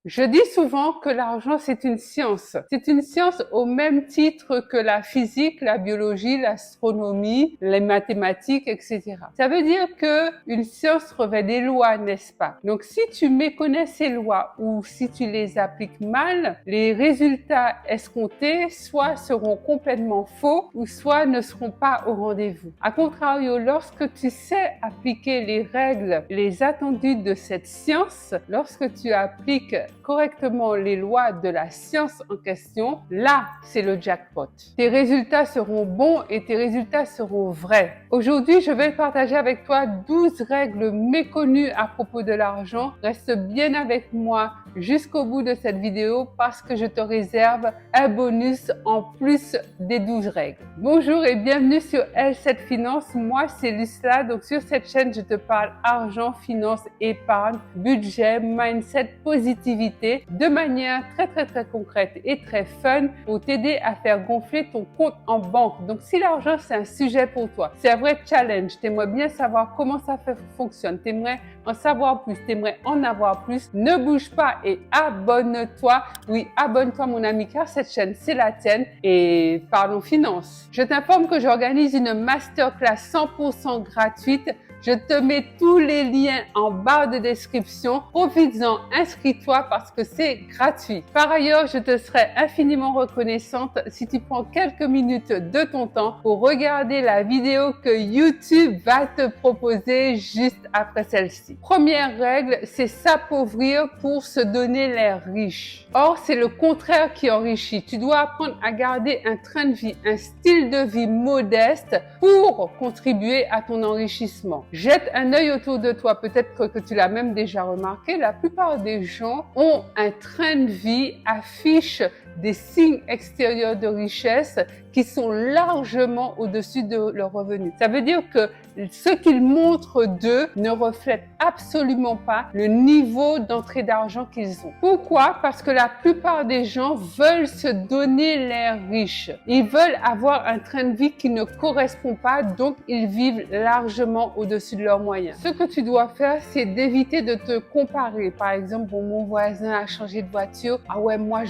Je dis souvent que l'argent, c'est une science. C'est une science au même titre que la physique, la biologie, l'astronomie, les mathématiques, etc. Ça veut dire que une science revêt des lois, n'est-ce pas? Donc, si tu méconnais ces lois ou si tu les appliques mal, les résultats escomptés soit seront complètement faux ou soit ne seront pas au rendez-vous. A contrario, lorsque tu sais appliquer les règles, les attendus de cette science, lorsque tu appliques correctement les lois de la science en question, là, c'est le jackpot. Tes résultats seront bons et tes résultats seront vrais. Aujourd'hui, je vais partager avec toi 12 règles méconnues à propos de l'argent. Reste bien avec moi jusqu'au bout de cette vidéo parce que je te réserve un bonus en plus des 12 règles. Bonjour et bienvenue sur L7 Finance. Moi, c'est Lucla. Donc, sur cette chaîne, je te parle argent, finance, épargne, budget, mindset, positivité de manière très concrète et très fun pour t'aider à faire gonfler ton compte en banque. Donc, si l'argent, c'est un sujet pour toi, c'est un vrai challenge, t'aimerais bien savoir comment ça fonctionne, t'aimerais en savoir plus, t'aimerais en avoir plus, ne bouge pas et abonne-toi. Oui, abonne-toi mon ami car cette chaîne c'est la tienne et parlons finance. Je t'informe que j'organise une masterclass 100% gratuite. Je te mets tous les liens en barre de description. Profites-en, inscris-toi parce que c'est gratuit. Par ailleurs, je te serai infiniment reconnaissante si tu prends quelques minutes de ton temps pour regarder la vidéo que YouTube va te proposer juste après celle-ci. Première règle, c'est s'appauvrir pour se donner l'air riche. Or, c'est le contraire qui enrichit. Tu dois apprendre à garder un train de vie, un style de vie modeste pour contribuer à ton enrichissement. Jette un œil autour de toi, peut-être que tu l'as même déjà remarqué, la plupart des gens ont un train de vie, affichent des signes extérieurs de richesse qui sont largement au-dessus de leurs revenus. Ça veut dire que ce qu'ils montrent d'eux ne reflète absolument pas le niveau d'entrée d'argent qu'ils ont. Pourquoi? Parce que la plupart des gens veulent se donner l'air riche. Ils veulent avoir un train de vie qui ne correspond pas, donc ils vivent largement au-dessus de leurs moyens. Ce que tu dois faire, c'est d'éviter de te comparer. Par exemple, bon, mon voisin a changé de voiture. Ah ouais, moi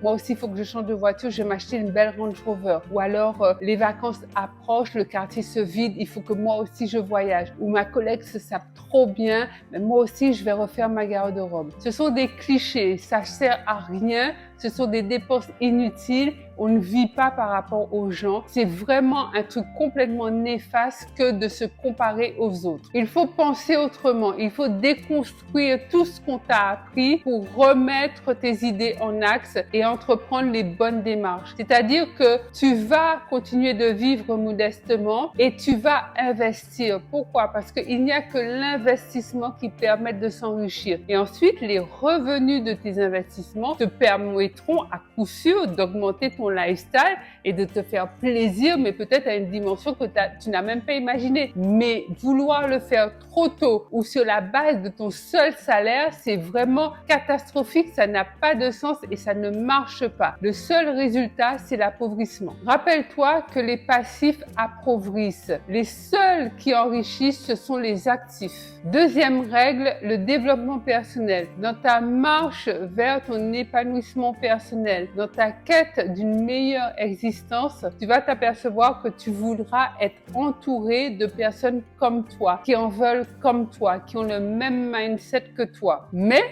aussi, il faut que je change de voiture. Je vais m'acheter une belle Range Rover. Ou alors, les vacances approchent, le quartier se vide. Il faut que moi aussi je voyage. Ou ma collègue se sape trop bien, mais moi aussi je vais refaire ma garde-robe. Ce sont des clichés. Ça sert à rien. Ce sont des dépenses inutiles. On ne vit pas par rapport aux gens. C'est vraiment un truc complètement néfaste que de se comparer aux autres. Il faut penser autrement. Il faut déconstruire tout ce qu'on t'a appris pour remettre tes idées en axe et entreprendre les bonnes démarches. C'est-à-dire que tu vas continuer de vivre modestement et tu vas investir. Pourquoi? Parce qu'il n'y a que l'investissement qui permet de s'enrichir. Et ensuite, les revenus de tes investissements te permettront à coup sûr d'augmenter ton lifestyle et de te faire plaisir, mais peut-être à une dimension que tu n'as même pas imaginée. Mais vouloir le faire trop tôt ou sur la base de ton seul salaire, c'est vraiment catastrophique, ça n'a pas de sens et ça ne marche pas. Le seul résultat, c'est l'appauvrissement. Rappelle-toi que les passifs appauvrissent. Les seuls qui enrichissent, ce sont les actifs. Deuxième règle, le développement personnel. Dans ta marche vers ton épanouissement personnel, dans ta quête d'une meilleure existence, tu vas t'apercevoir que tu voudras être entouré de personnes comme toi, qui en veulent comme toi, qui ont le même mindset que toi. Mais,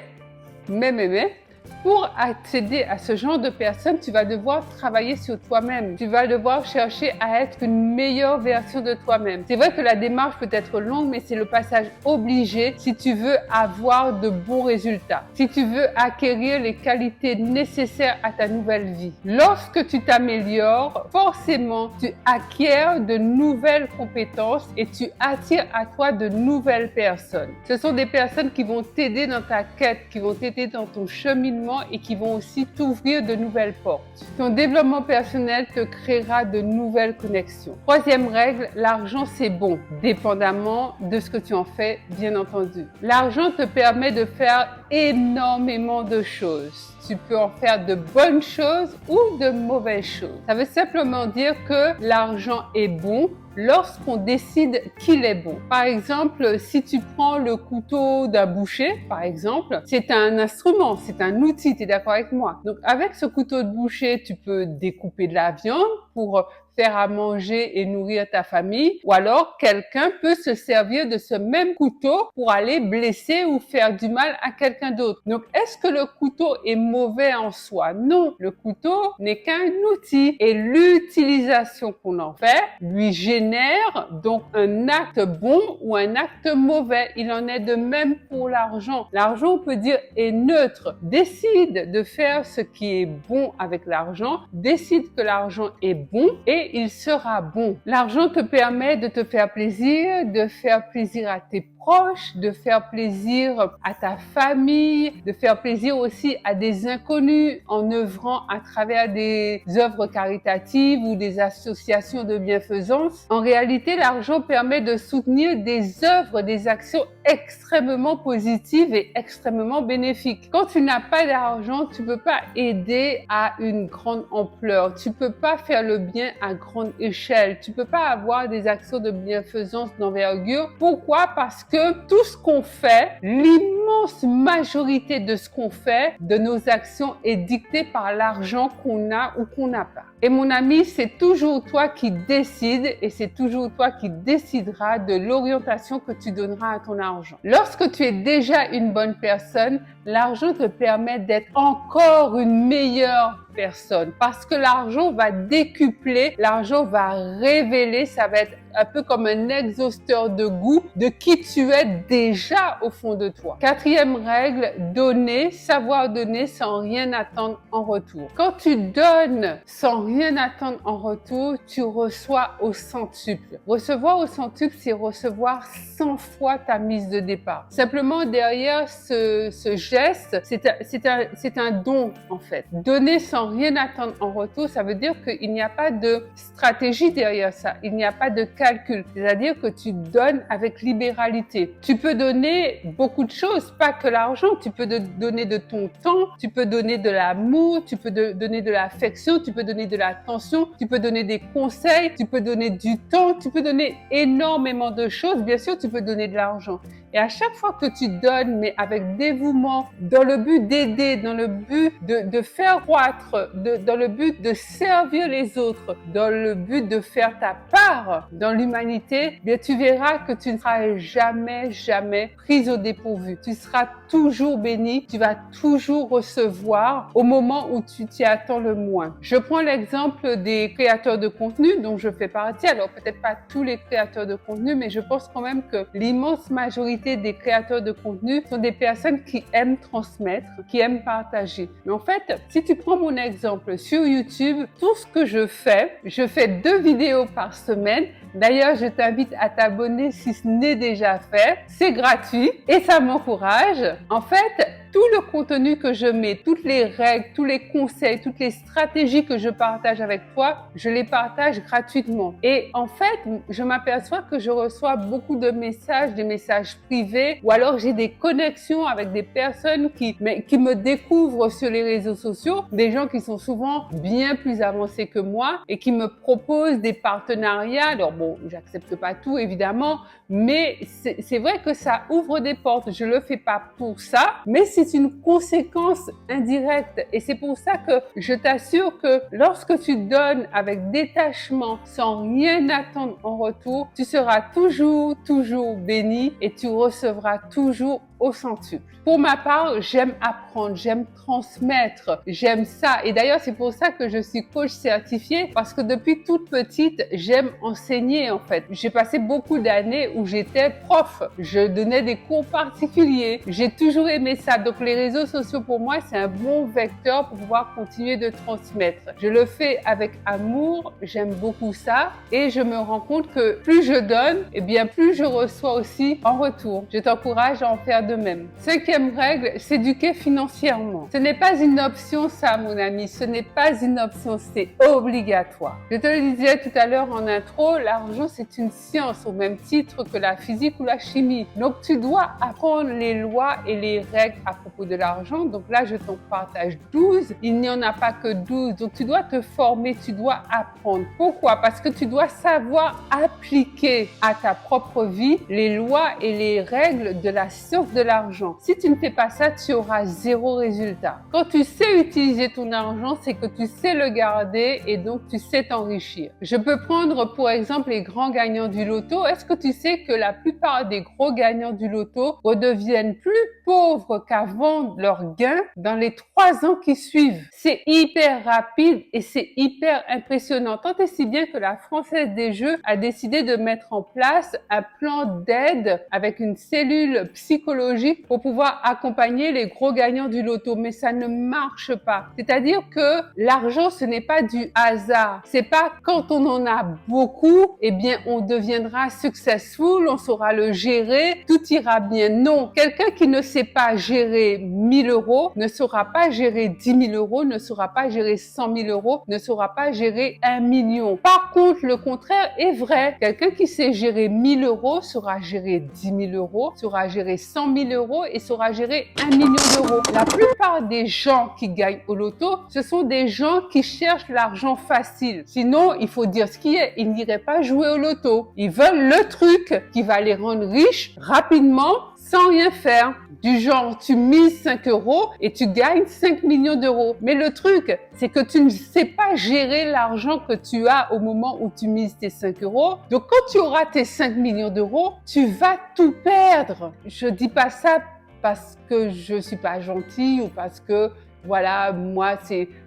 pour accéder à ce genre de personnes, tu vas devoir travailler sur toi-même. Tu vas devoir chercher à être une meilleure version de toi-même. C'est vrai que la démarche peut être longue, mais c'est le passage obligé si tu veux avoir de bons résultats. Si tu veux acquérir les qualités nécessaires à ta nouvelle vie. Lorsque tu t'améliores, forcément, tu acquiers de nouvelles compétences et tu attires à toi de nouvelles personnes. Ce sont des personnes qui vont t'aider dans ta quête, qui vont t'aider dans ton cheminement et qui vont aussi t'ouvrir de nouvelles portes. Ton développement personnel te créera de nouvelles connexions. Troisième règle, l'argent c'est bon, dépendamment de ce que tu en fais, bien entendu. L'argent te permet de faire énormément de choses. Tu peux en faire de bonnes choses ou de mauvaises choses. Ça veut simplement dire que l'argent est bon lorsqu'on décide qu'il est bon. Par exemple, si tu prends le couteau d'un boucher, par exemple, c'est un instrument, c'est un outil, tu es d'accord avec moi? Donc avec ce couteau de boucher, tu peux découper de la viande pour faire à manger et nourrir ta famille, ou alors quelqu'un peut se servir de ce même couteau pour aller blesser ou faire du mal à quelqu'un d'autre. Donc, est-ce que le couteau est mauvais en soi? Non, le couteau n'est qu'un outil et l'utilisation qu'on en fait lui génère donc un acte bon ou un acte mauvais. Il en est de même pour l'argent. L'argent, on peut dire, est neutre. Décide de faire ce qui est bon avec l'argent, décide que l'argent est bon et il sera bon. L'argent te permet de te faire plaisir, de faire plaisir à tes proches, de faire plaisir à ta famille, de faire plaisir aussi à des inconnus en œuvrant à travers des œuvres caritatives ou des associations de bienfaisance. En réalité, l'argent permet de soutenir des œuvres, des actions extrêmement positives et extrêmement bénéfiques. Quand tu n'as pas d'argent, tu peux pas aider à une grande ampleur. Tu peux pas faire le bien à grande échelle. Tu peux pas avoir des actions de bienfaisance d'envergure. Pourquoi? Parce que tout ce qu'on fait, l'immense majorité de ce qu'on fait, de nos actions est dictée par l'argent qu'on a ou qu'on n'a pas. Et mon ami, c'est toujours toi qui décides et c'est toujours toi qui décideras de l'orientation que tu donneras à ton argent. Lorsque tu es déjà une bonne personne, l'argent te permet d'être encore une meilleure personne parce que l'argent va décupler, l'argent va révéler, ça va être un peu comme un exhausteur de goût de qui tu es déjà au fond de toi. Quatrième règle, donner, savoir donner sans rien attendre en retour. Quand tu donnes sans rien attendre en retour, tu reçois au centuple. Recevoir au centuple, c'est recevoir 100 fois ta mise de départ. Simplement derrière ce geste, c'est un don en fait. Donner sans rien attendre en retour, ça veut dire qu'il n'y a pas de stratégie derrière ça. Il n'y a pas de calcul. C'est-à-dire que tu donnes avec libéralité. Tu peux donner beaucoup de choses, pas que l'argent. Tu peux donner de ton temps, tu peux donner de l'amour, tu peux donner de l'affection, tu peux donner de l'attention, tu peux donner des conseils, tu peux donner du temps, tu peux donner énormément de choses. Bien sûr, tu peux donner de l'argent. Et à chaque fois que tu donnes, mais avec dévouement, dans le but d'aider, dans le but de faire croître, dans le but de servir les autres, dans le but de faire ta part dans l'humanité, bien tu verras que tu ne seras jamais prise au dépourvu. Tu seras toujours béni, tu vas toujours recevoir au moment où tu t'y attends le moins. Je prends l'exemple des créateurs de contenu dont je fais partie. Alors peut-être pas tous les créateurs de contenu, mais je pense quand même que l'immense majorité des créateurs de contenu sont des personnes qui aiment transmettre, qui aiment partager. Mais en fait, si tu prends mon exemple sur YouTube, tout ce que je fais 2 vidéos par semaine. D'ailleurs, je t'invite à t'abonner si ce n'est déjà fait. C'est gratuit et ça m'encourage. En fait, tout le contenu que je mets, toutes les règles, tous les conseils, toutes les stratégies que je partage avec toi, je les partage gratuitement. Et en fait, je m'aperçois que je reçois beaucoup de messages, des messages privés, ou alors j'ai des connexions avec des personnes qui me découvrent sur les réseaux sociaux, des gens qui sont souvent bien plus avancés que moi et qui me proposent des partenariats. Alors bon, j'accepte pas tout évidemment, mais c'est vrai que ça ouvre des portes. Je le fais pas pour ça, mais c'est une conséquence indirecte. Et c'est pour ça que je t'assure que lorsque tu donnes avec détachement, sans rien attendre en retour, tu seras toujours béni et tu recevras toujours au centuple. Pour ma part, j'aime apprendre, j'aime transmettre, j'aime ça. Et d'ailleurs, c'est pour ça que je suis coach certifiée parce que depuis toute petite, j'aime enseigner en fait. J'ai passé beaucoup d'années où j'étais prof. Je donnais des cours particuliers. J'ai toujours aimé ça. Donc les réseaux sociaux pour moi, c'est un bon vecteur pour pouvoir continuer de transmettre. Je le fais avec amour, j'aime beaucoup ça et je me rends compte que plus je donne, eh bien plus je reçois aussi en retour. Je t'encourage à en faire de même. 5e règle, s'éduquer financièrement. financièrement. Ce n'est pas une option ça mon ami, ce n'est pas une option, c'est obligatoire. Je te le disais tout à l'heure en intro, l'argent c'est une science au même titre que la physique ou la chimie. Donc tu dois apprendre les lois et les règles à propos de l'argent. Donc là je t'en partage 12, il n'y en a pas que 12. Donc tu dois te former, tu dois apprendre. Pourquoi? Parce que tu dois savoir appliquer à ta propre vie les lois et les règles de la science de l'argent. Si tu ne fais pas ça, tu auras zéro résultat. Quand tu sais utiliser ton argent, c'est que tu sais le garder et donc tu sais t'enrichir. Je peux prendre pour exemple les grands gagnants du loto. Est-ce que tu sais que la plupart des gros gagnants du loto redeviennent plus pauvres qu'avant leur gain dans les 3 ans qui suivent? C'est hyper rapide et c'est hyper impressionnant. Tant et si bien que la Française des Jeux a décidé de mettre en place un plan d'aide avec une cellule psychologique pour pouvoir accompagner les gros gagnants du loto. Mais ça ne marche pas. C'est-à-dire que l'argent, ce n'est pas du hasard. C'est pas quand on en a beaucoup, eh bien, on deviendra successful, on saura le gérer, tout ira bien. Non. Quelqu'un qui ne sait pas gérer 1000 euros ne saura pas gérer 10 000 euros, ne saura pas gérer 100 000 euros, ne saura pas gérer 1 million. Par contre, le contraire est vrai. Quelqu'un qui sait gérer 1000 euros saura gérer 10 000 euros, saura gérer 100 000 euros et saura gérer 1 million d'euros. La plupart des gens qui gagnent au loto, ce sont des gens qui cherchent l'argent facile. Sinon, il faut dire ce qui est, ils n'iraient pas jouer au loto. Ils veulent le truc qui va les rendre riches rapidement sans rien faire. Du genre, tu mises 5 euros et tu gagnes 5 millions d'euros. Mais le truc, c'est que tu ne sais pas gérer l'argent que tu as au moment où tu mises tes 5 euros. Donc, quand tu auras tes 5 millions d'euros, tu vas tout perdre. Je dis pas ça parce que je suis pas gentille ou parce que, voilà, moi,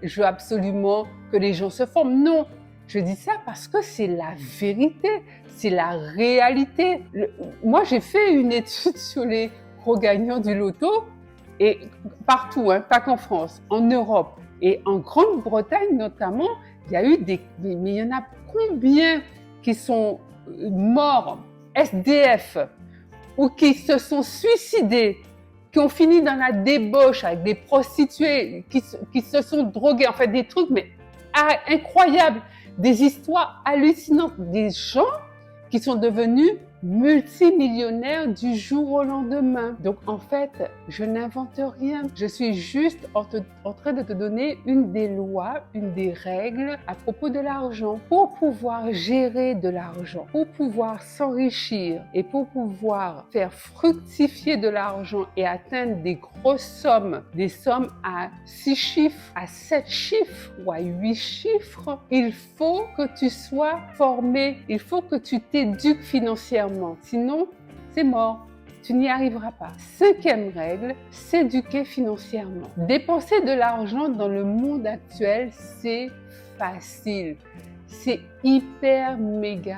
je veux absolument que les gens se forment. Non. Je dis ça parce que c'est la vérité, c'est la réalité. Moi, j'ai fait une étude sur les gros gagnants du loto et partout, hein, pas qu'en France, en Europe et en Grande-Bretagne notamment, il y a eu mais il y en a combien qui sont morts, SDF, ou qui se sont suicidés, qui ont fini dans la débauche avec des prostituées, qui se sont drogués, en fait des trucs mais incroyables. Des histoires hallucinantes, des gens qui sont devenus multimillionnaire du jour au lendemain. Donc en fait, je n'invente rien. Je suis juste en train de te donner une des lois, une des règles à propos de l'argent. Pour pouvoir gérer de l'argent, pour pouvoir s'enrichir et pour pouvoir faire fructifier de l'argent et atteindre des grosses sommes, des sommes à 6 chiffres, à 7 chiffres ou à 8 chiffres, il faut que tu sois formé, il faut que tu t'éduques financièrement. Sinon, c'est mort. Tu n'y arriveras pas. 5e règle, s'éduquer financièrement. Dépenser de l'argent dans le monde actuel, c'est facile. C'est hyper méga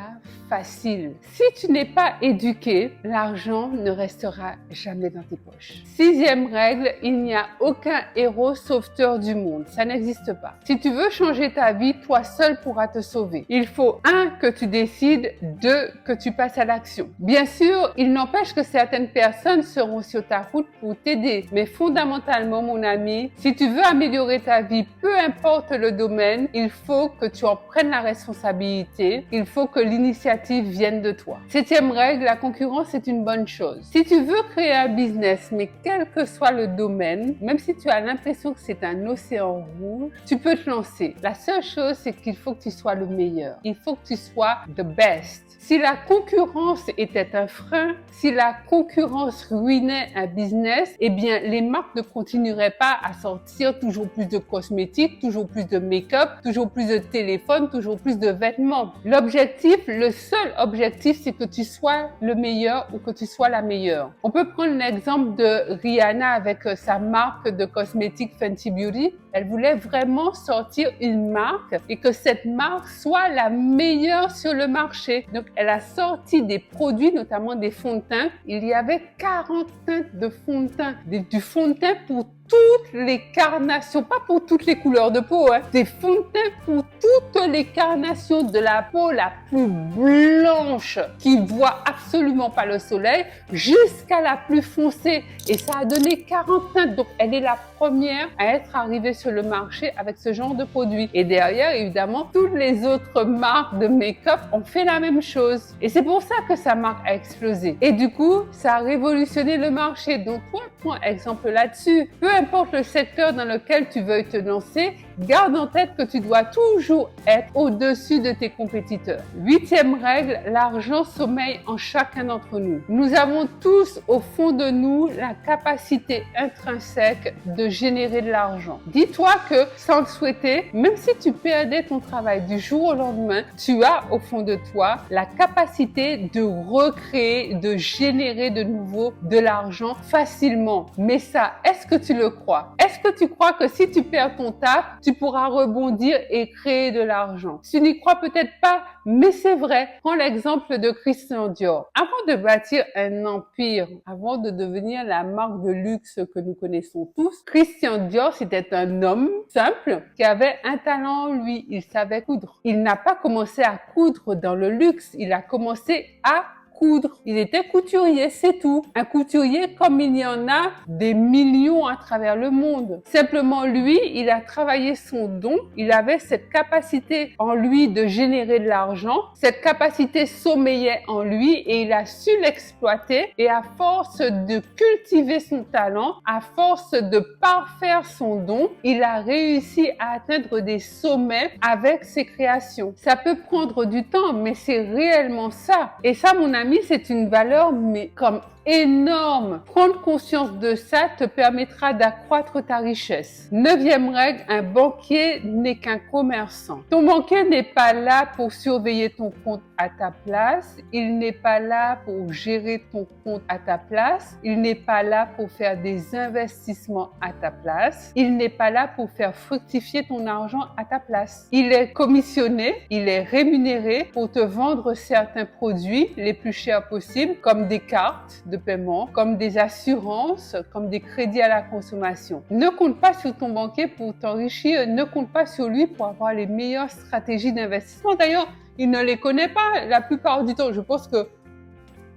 facile. Si tu n'es pas éduqué, l'argent ne restera jamais dans tes poches. 6e règle, il n'y a aucun héros sauveteur du monde. Ça n'existe pas. Si tu veux changer ta vie, toi seul pourras te sauver. Il faut 1, que tu décides, 2, que tu passes à l'action. Bien sûr, il n'empêche que certaines personnes seront sur ta route pour t'aider. Mais fondamentalement, mon ami, si tu veux améliorer ta vie, peu importe le domaine, il faut que tu en prennes la responsabilité. Il faut que l'initiative vienne de toi. 7e règle, la concurrence est une bonne chose. Si tu veux créer un business, mais quel que soit le domaine, même si tu as l'impression que c'est un océan rouge, tu peux te lancer. La seule chose, c'est qu'il faut que tu sois le meilleur. Il faut que tu sois the best. Si la concurrence était un frein, si la concurrence ruinait un business, eh bien, les marques ne continueraient pas à sortir toujours plus de cosmétiques, toujours plus de make-up, toujours plus de téléphones, toujours plus de vêtements. L'objectif, le seul objectif, c'est que tu sois le meilleur ou que tu sois la meilleure. On peut prendre l'exemple de Rihanna avec sa marque de cosmétiques Fenty Beauty. Elle voulait vraiment sortir une marque et que cette marque soit la meilleure sur le marché. Donc, elle a sorti des produits, notamment des fonds de teint. Il y avait 40 teintes de fond de teint. Du fond de teint pour toutes les carnations, pas pour toutes les couleurs de peau, des fonds de teint pour toutes les carnations, de la peau la plus blanche qui voit absolument pas le soleil jusqu'à la plus foncée. Et ça a donné 40 teintes. Donc, elle est la première à être arrivée sur le marché avec ce genre de produit. Et derrière, évidemment, toutes les autres marques de make-up ont fait la même chose. Et c'est pour ça que sa marque a explosé. Et du coup, ça a révolutionné le marché. Donc, toi, prends exemple là-dessus. Peu importe le secteur dans lequel tu veuilles te lancer, garde en tête que tu dois toujours être au-dessus de tes compétiteurs. 8e règle, l'argent sommeille en chacun d'entre nous. Nous avons tous au fond de nous la capacité intrinsèque de générer de l'argent. Dis-toi que sans le souhaiter, même si tu perdais ton travail du jour au lendemain, tu as au fond de toi la capacité de recréer, de générer de nouveau de l'argent facilement. Mais ça, est-ce que tu le crois? Est-ce que tu crois que si tu perds ton taf, tu pourras rebondir et créer de l'argent? Tu n'y crois peut-être pas, mais c'est vrai. Prends l'exemple de Christian Dior. Avant de bâtir un empire, avant de devenir la marque de luxe que nous connaissons tous, Christian Dior, c'était un homme simple qui avait un talent, lui, il savait coudre. Il n'a pas commencé à coudre dans le luxe, il a commencé à coudre. Il était couturier, c'est tout. Un couturier comme il y en a des millions à travers le monde. Simplement, lui, il a travaillé son don. Il avait cette capacité en lui de générer de l'argent. Cette capacité sommeillait en lui et il a su l'exploiter. Et à force de cultiver son talent, à force de parfaire son don, il a réussi à atteindre des sommets avec ses créations. Ça peut prendre du temps, mais c'est réellement ça. Et ça, mon ami, c'est une valeur, mais comme énorme. Prendre conscience de ça te permettra d'accroître ta richesse. 9e règle, un banquier n'est qu'un commerçant. Ton banquier n'est pas là pour surveiller ton compte à ta place. Il n'est pas là pour gérer ton compte à ta place. Il n'est pas là pour faire des investissements à ta place. Il n'est pas là pour faire fructifier ton argent à ta place. Il est commissionné, il est rémunéré pour te vendre certains produits les plus chers possibles, comme des cartes de paiement, comme des assurances, comme des crédits à la consommation. Ne compte pas sur ton banquier pour t'enrichir, ne compte pas sur lui pour avoir les meilleures stratégies d'investissement. D'ailleurs, il ne les connaît pas la plupart du temps. Je pense que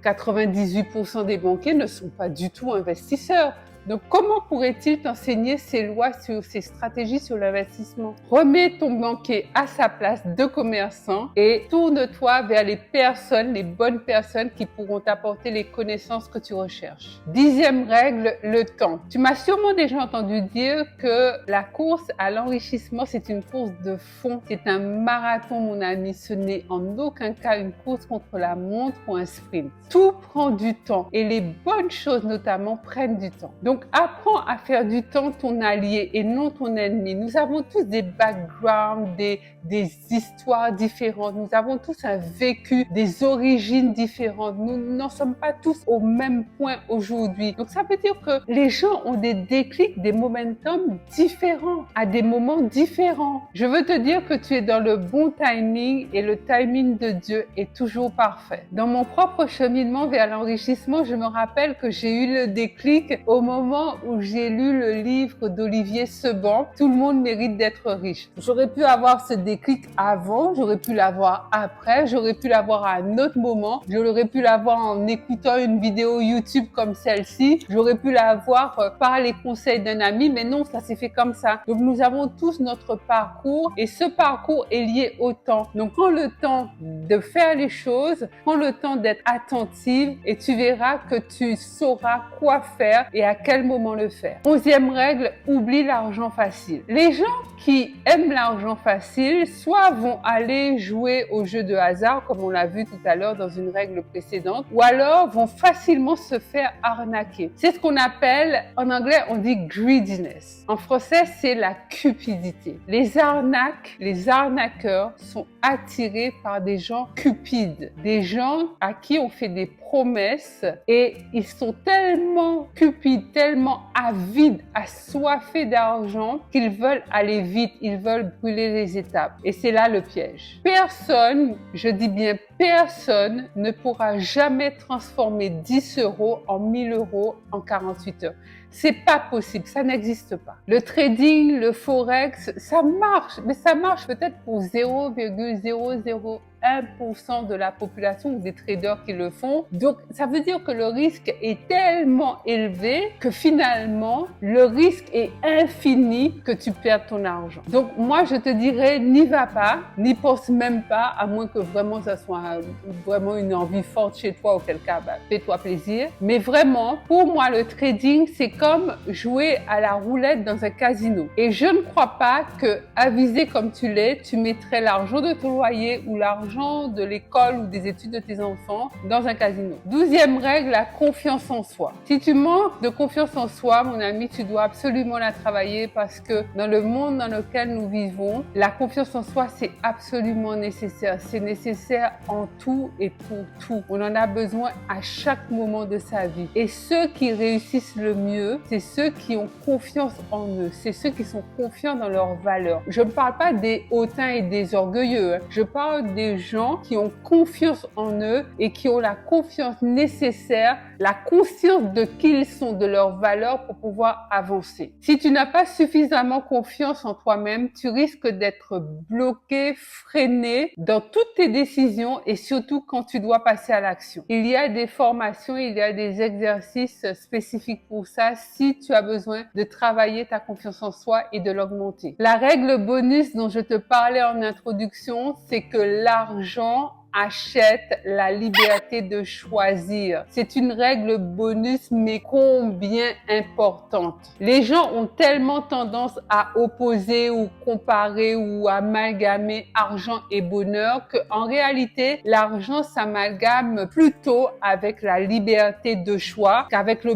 98% des banquiers ne sont pas du tout investisseurs. Donc, comment pourrait-il t'enseigner ces lois sur ces stratégies sur l'investissement? Remets ton banquier à sa place de commerçant et tourne-toi vers les personnes, les bonnes personnes qui pourront t'apporter les connaissances que tu recherches. 10e règle, le temps. Tu m'as sûrement déjà entendu dire que la course à l'enrichissement, c'est une course de fond. C'est un marathon, mon ami. Ce n'est en aucun cas une course contre la montre ou un sprint. Tout prend du temps et les bonnes choses notamment prennent du temps. Donc, apprends à faire du temps ton allié et non ton ennemi. Nous avons tous des backgrounds, des histoires différentes. Nous avons tous un vécu, des origines différentes. Nous n'en sommes pas tous au même point aujourd'hui. Donc, ça veut dire que les gens ont des déclics, des momentum différents, à des moments différents. Je veux te dire que tu es dans le bon timing et le timing de Dieu est toujours parfait. Dans mon propre cheminement vers l'enrichissement, je me rappelle que j'ai eu le déclic au moment où j'ai lu le livre d'Olivier Seban, Tout le monde mérite d'être riche. J'aurais pu avoir ce déclic avant, j'aurais pu l'avoir après, j'aurais pu l'avoir à un autre moment, j'aurais pu l'avoir en écoutant une vidéo YouTube comme celle-ci, j'aurais pu l'avoir par les conseils d'un ami, mais non, ça s'est fait comme ça. Donc nous avons tous notre parcours et ce parcours est lié au temps. Donc prends le temps de faire les choses, prends le temps d'être attentive et tu verras que tu sauras quoi faire et à quel moment le faire. 11e règle, oublie l'argent facile. Les gens qui aiment l'argent facile, soit vont aller jouer aux jeux de hasard, comme on l'a vu tout à l'heure dans une règle précédente, ou alors vont facilement se faire arnaquer. C'est ce qu'on appelle, en anglais, on dit greediness. En français, c'est la cupidité. Les arnaques, les arnaqueurs sont attirés par des gens cupides, des gens à qui on fait des promesses et ils sont tellement cupides, tellement avides, assoiffés d'argent qu'ils veulent aller vite, ils veulent brûler les étapes. Et c'est là le piège. Personne, je dis bien personne, ne pourra jamais transformer 10 € en 1000 € en 48 heures. C'est pas possible, ça n'existe pas. Le trading, le forex, ça marche, mais ça marche peut-être pour 0,001% de la population ou des traders qui le font. Donc, ça veut dire que le risque est tellement élevé que finalement, le risque est infini que tu perds ton argent. Donc, moi, je te dirais, n'y va pas, n'y pense même pas, à moins que vraiment ça soit vraiment une envie forte chez toi, auquel cas, fais-toi plaisir. Mais vraiment, pour moi, le trading, c'est comme jouer à la roulette dans un casino. Et je ne crois pas que, avisé comme tu l'es, tu mettrais l'argent de ton loyer ou l'argent de l'école ou des études de tes enfants dans un casino. 12e règle, la confiance en soi. Si tu manques de confiance en soi, mon ami, tu dois absolument la travailler parce que dans le monde dans lequel nous vivons, la confiance en soi, c'est absolument nécessaire. C'est nécessaire en tout et pour tout. On en a besoin à chaque moment de sa vie. Et ceux qui réussissent le mieux, c'est ceux qui ont confiance en eux. C'est ceux qui sont confiants dans leurs valeurs. Je ne parle pas des hautains et des orgueilleux. Je parle des gens qui ont confiance en eux et qui ont la confiance nécessaire, la conscience de qui ils sont, de leurs valeurs pour pouvoir avancer. Si tu n'as pas suffisamment confiance en toi-même, tu risques d'être bloqué, freiné dans toutes tes décisions et surtout quand tu dois passer à l'action. Il y a des formations, il y a des exercices spécifiques pour ça si tu as besoin de travailler ta confiance en soi et de l'augmenter. La règle bonus dont je te parlais en introduction, c'est que l'argent achète la liberté de choisir. C'est une règle bonus, mais combien importante. Les gens ont tellement tendance à opposer ou comparer ou amalgamer argent et bonheur qu'en réalité, l'argent s'amalgame plutôt avec la liberté de choix qu'avec le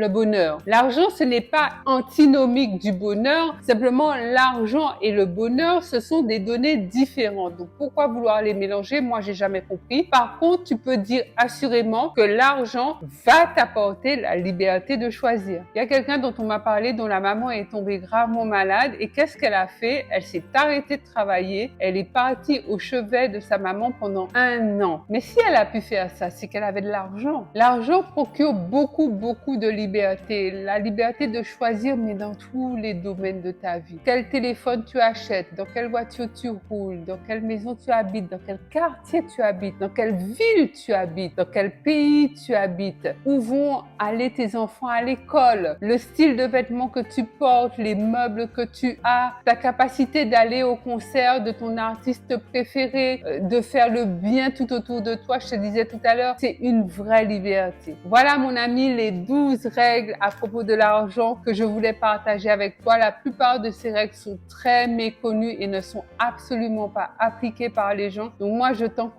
bonheur. L'argent, ce n'est pas antinomique du bonheur. Simplement, l'argent et le bonheur, ce sont des données différentes. Donc, pourquoi vouloir les mélanger? Moi, j'ai jamais compris. Par contre, tu peux dire assurément que l'argent va t'apporter la liberté de choisir. Il y a quelqu'un dont on m'a parlé, dont la maman est tombée gravement malade et qu'est-ce qu'elle a fait? Elle s'est arrêtée de travailler. Elle est partie au chevet de sa maman pendant 1 an. Mais si elle a pu faire ça, c'est qu'elle avait de l'argent. L'argent procure beaucoup de liberté. La liberté de choisir, mais dans tous les domaines de ta vie. Quel téléphone tu achètes? Dans quelle voiture tu roules? Dans quelle maison tu habites? Dans quel quartier tu habites, dans quelle ville tu habites, dans quel pays tu habites, où vont aller tes enfants à l'école, le style de vêtements que tu portes, les meubles que tu as, ta capacité d'aller au concert de ton artiste préféré, de faire le bien tout autour de toi. Je te disais tout à l'heure, c'est une vraie liberté. Voilà mon ami, les 12 règles à propos de l'argent que je voulais partager avec toi. La plupart de ces règles sont très méconnues et ne sont absolument pas appliquées par les gens. Donc moi, je t'encourage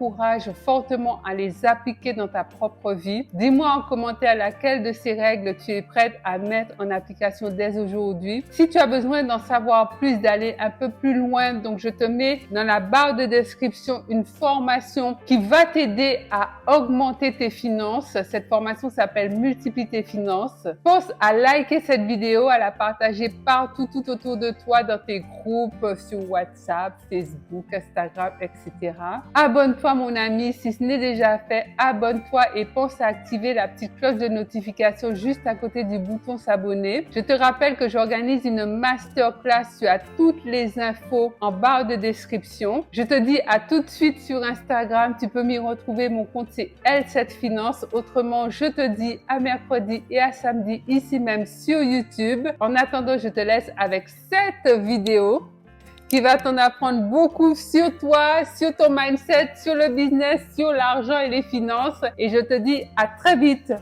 fortement à les appliquer dans ta propre vie. Dis-moi en commentaire laquelle de ces règles tu es prête à mettre en application dès aujourd'hui. Si tu as besoin d'en savoir plus, d'aller un peu plus loin, donc je te mets dans la barre de description une formation qui va t'aider à augmenter tes finances. Cette formation s'appelle Multiplie tes finances. Pense à liker cette vidéo, à la partager partout, tout autour de toi, dans tes groupes, sur WhatsApp, Facebook, Instagram, etc. Abonne-toi mon ami, si ce n'est déjà fait, abonne-toi et pense à activer la petite cloche de notification juste à côté du bouton s'abonner. Je te rappelle que j'organise une masterclass, tu as toutes les infos en barre de description. Je te dis à tout de suite sur Instagram, tu peux m'y retrouver, mon compte c'est L7 Finance. Autrement, je te dis à mercredi et à samedi ici même sur YouTube. En attendant, je te laisse avec cette vidéo qui va t'en apprendre beaucoup sur toi, sur ton mindset, sur le business, sur l'argent et les finances. Et je te dis à très vite.